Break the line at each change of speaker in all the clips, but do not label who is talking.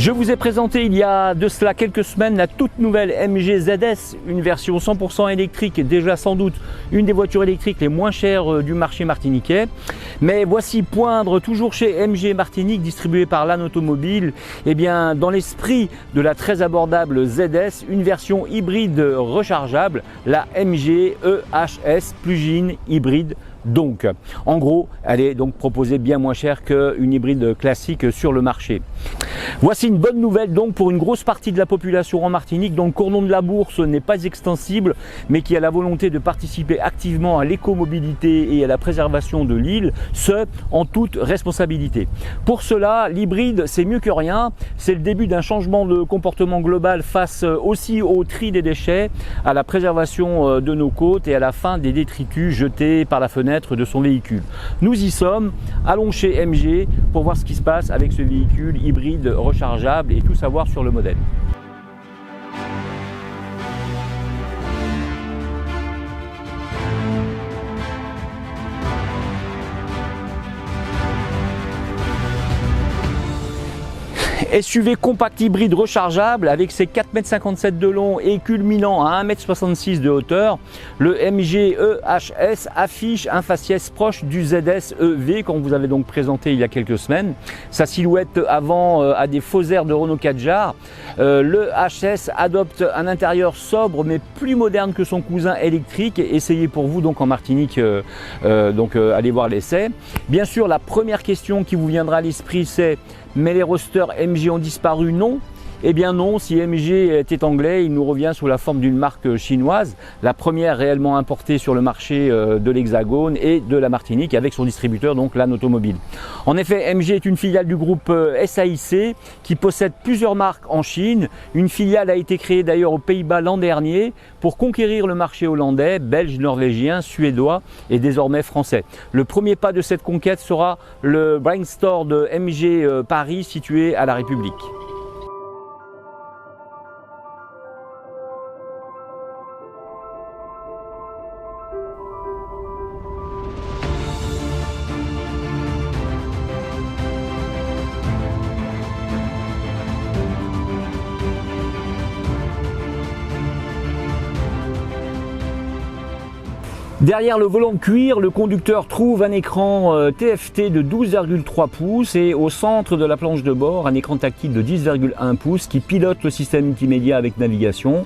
Je vous ai présenté il y a de cela quelques semaines la toute nouvelle MG ZS, une version 100% électrique, déjà sans doute une des voitures électriques les moins chères du marché martiniquais. Mais voici poindre toujours chez MG Martinique, distribué par LAN Automobile, et bien dans l'esprit de la très abordable ZS, une version hybride rechargeable, la MG EHS plug-in hybride. Donc, en gros, elle est donc proposée bien moins cher qu'une hybride classique sur le marché. Voici une bonne nouvelle donc pour une grosse partie de la population en Martinique dont le cordon de la bourse n'est pas extensible, mais qui a la volonté de participer activement à l'écomobilité et à la préservation de l'île, ce en toute responsabilité. Pour cela, l'hybride, c'est mieux que rien. C'est le début d'un changement de comportement global face aussi au tri des déchets, à la préservation de nos côtes et à la fin des détritus jetés par la fenêtre de son véhicule. Nous y sommes, allons chez MG pour voir ce qui se passe avec ce véhicule hybride rechargeable et tout savoir sur le modèle. SUV compact hybride rechargeable avec ses 4,57 m de long et culminant à 1,66 m de hauteur, le MG EHS affiche un faciès proche du ZS EV qu'on vous avait donc présenté il y a quelques semaines. Sa silhouette avant a des faux airs de Renault Kadjar. Le HS adopte un intérieur sobre mais plus moderne que son cousin électrique. Essayez pour vous donc en Martinique, allez voir l'essai. Bien sûr, la première question qui vous viendra à l'esprit, c'est: mais les roadsters MG ont disparu? Non. Eh bien non, si MG était anglais, il nous revient sous la forme d'une marque chinoise, la première réellement importée sur le marché de l'Hexagone et de la Martinique avec son distributeur donc LAN Automobile. En effet, MG est une filiale du groupe SAIC qui possède plusieurs marques en Chine. Une filiale a été créée d'ailleurs aux Pays-Bas l'an dernier pour conquérir le marché hollandais, belge, norvégien, suédois et désormais français. Le premier pas de cette conquête sera le Brain Store de MG Paris situé à la République. Derrière le volant de cuir, le conducteur trouve un écran TFT de 12,3 pouces et au centre de la planche de bord, un écran tactile de 10,1 pouces qui pilote le système multimédia avec navigation.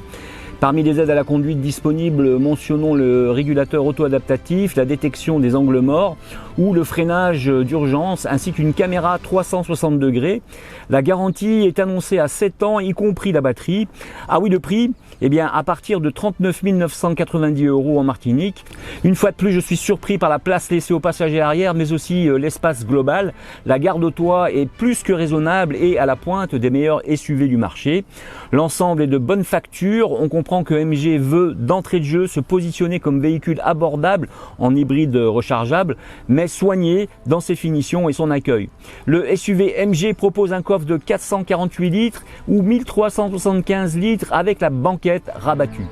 Parmi les aides à la conduite disponibles, mentionnons le régulateur auto-adaptatif, la détection des angles morts ou le freinage d'urgence ainsi qu'une caméra 360 degrés. La garantie est annoncée à 7 ans, y compris la batterie. Ah oui, le prix, eh bien à partir de 39 990 € en Martinique. Une fois de plus, je suis surpris par la place laissée aux passagers arrière, mais aussi l'espace global. La garde au toit est plus que raisonnable et à la pointe des meilleurs SUV du marché. L'ensemble est de bonne facture. On comprend que MG veut d'entrée de jeu se positionner comme véhicule abordable en hybride rechargeable, mais soigné dans ses finitions et son accueil. Le SUV MG propose un coffre de 448 litres ou 1375 litres avec la banquette rabattue.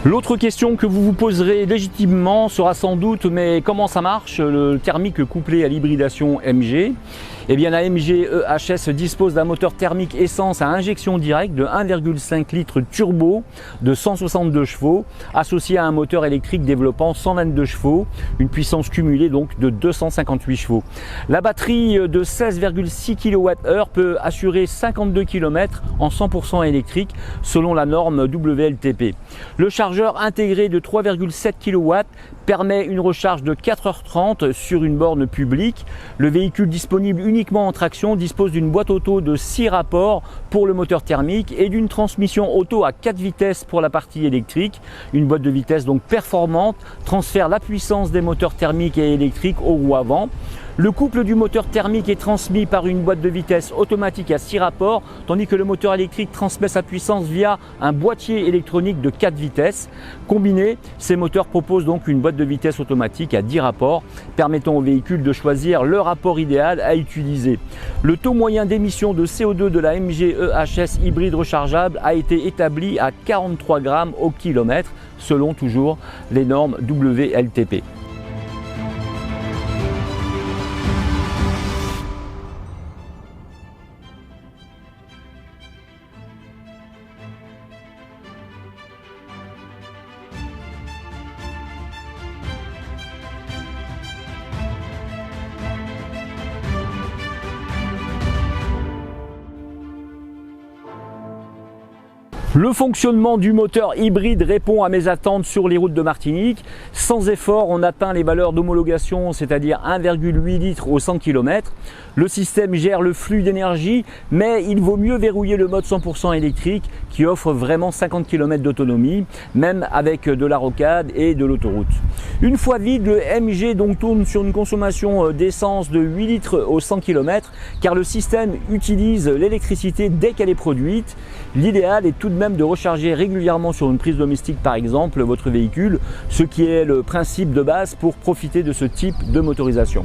L'autre question que vous vous poserez légitimement sera sans doute: mais comment ça marche le thermique couplé à l'hybridation MG? Eh bien la MG EHS dispose d'un moteur thermique essence à injection directe de 1,5 litre turbo de 162 chevaux associé à un moteur électrique développant 122 chevaux, une puissance cumulée donc de 258 chevaux. La batterie de 16,6 kWh peut assurer 52 km en 100% électrique selon la norme WLTP. Le chargeur chargeur intégré de 3,7 kW permet une recharge de 4h30 sur une borne publique. Le véhicule disponible uniquement en traction dispose d'une boîte auto de 6 rapports pour le moteur thermique et d'une transmission auto à 4 vitesses pour la partie électrique. Une boîte de vitesse donc performante transfère la puissance des moteurs thermiques et électriques aux roues avant. Le couple du moteur thermique est transmis par une boîte de vitesse automatique à 6 rapports, tandis que le moteur électrique transmet sa puissance via un boîtier électronique de 4 vitesses. Combinés, ces moteurs proposent donc une boîte de vitesse automatique à 10 rapports, permettant au véhicule de choisir le rapport idéal à utiliser. Le taux moyen d'émission de CO2 de la MG EHS hybride rechargeable a été établi à 43 grammes au kilomètre, selon toujours les normes WLTP. Le fonctionnement du moteur hybride répond à mes attentes sur les routes de Martinique. Sans effort, on atteint les valeurs d'homologation, c'est-à-dire 1,8 litres au 100 km. Le système gère le flux d'énergie, mais il vaut mieux verrouiller le mode 100% électrique qui offre vraiment 50 km d'autonomie, même avec de la rocade et de l'autoroute. Une fois vide, le MG donc tourne sur une consommation d'essence de 8 litres au 100 km, car le système utilise l'électricité dès qu'elle est produite. L'idéal est tout de même de recharger régulièrement sur une prise domestique par exemple votre véhicule, ce qui est le principe de base pour profiter de ce type de motorisation.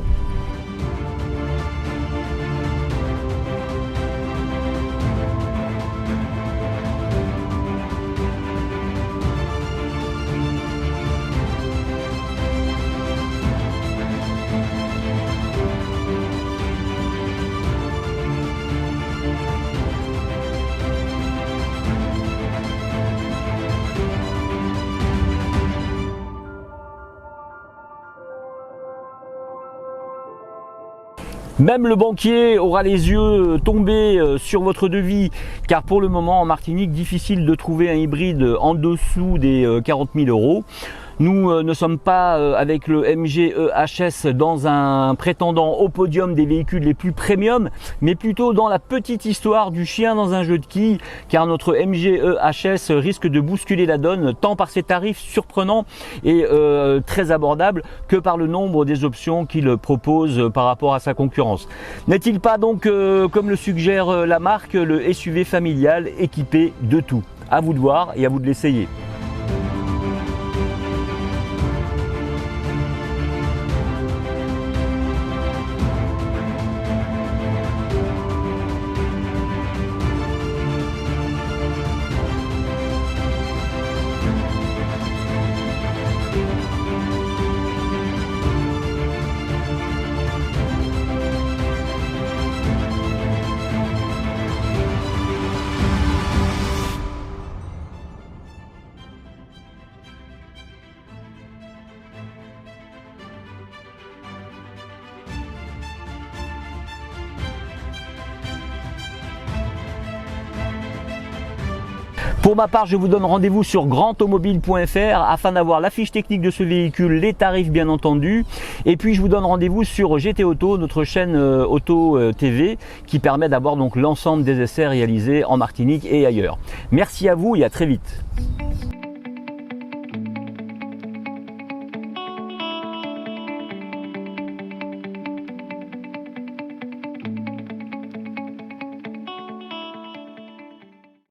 Même le banquier aura les yeux tombés sur votre devis, car pour le moment en Martinique, difficile de trouver un hybride en dessous des 40 000 €. Nous ne sommes pas avec le MG EHS dans un prétendant au podium des véhicules les plus premium, mais plutôt dans la petite histoire du chien dans un jeu de quilles, car notre MG EHS risque de bousculer la donne tant par ses tarifs surprenants et très abordables que par le nombre des options qu'il propose par rapport à sa concurrence. N'est-il pas donc, comme le suggère la marque, le SUV familial équipé de tout? À vous de voir et à vous de l'essayer. Pour ma part, je vous donne rendez-vous sur grandautomobile.fr afin d'avoir la fiche technique de ce véhicule, les tarifs bien entendu. Et puis je vous donne rendez-vous sur GT Auto, notre chaîne Auto TV, qui permet d'avoir donc l'ensemble des essais réalisés en Martinique et ailleurs. Merci à vous et à très vite.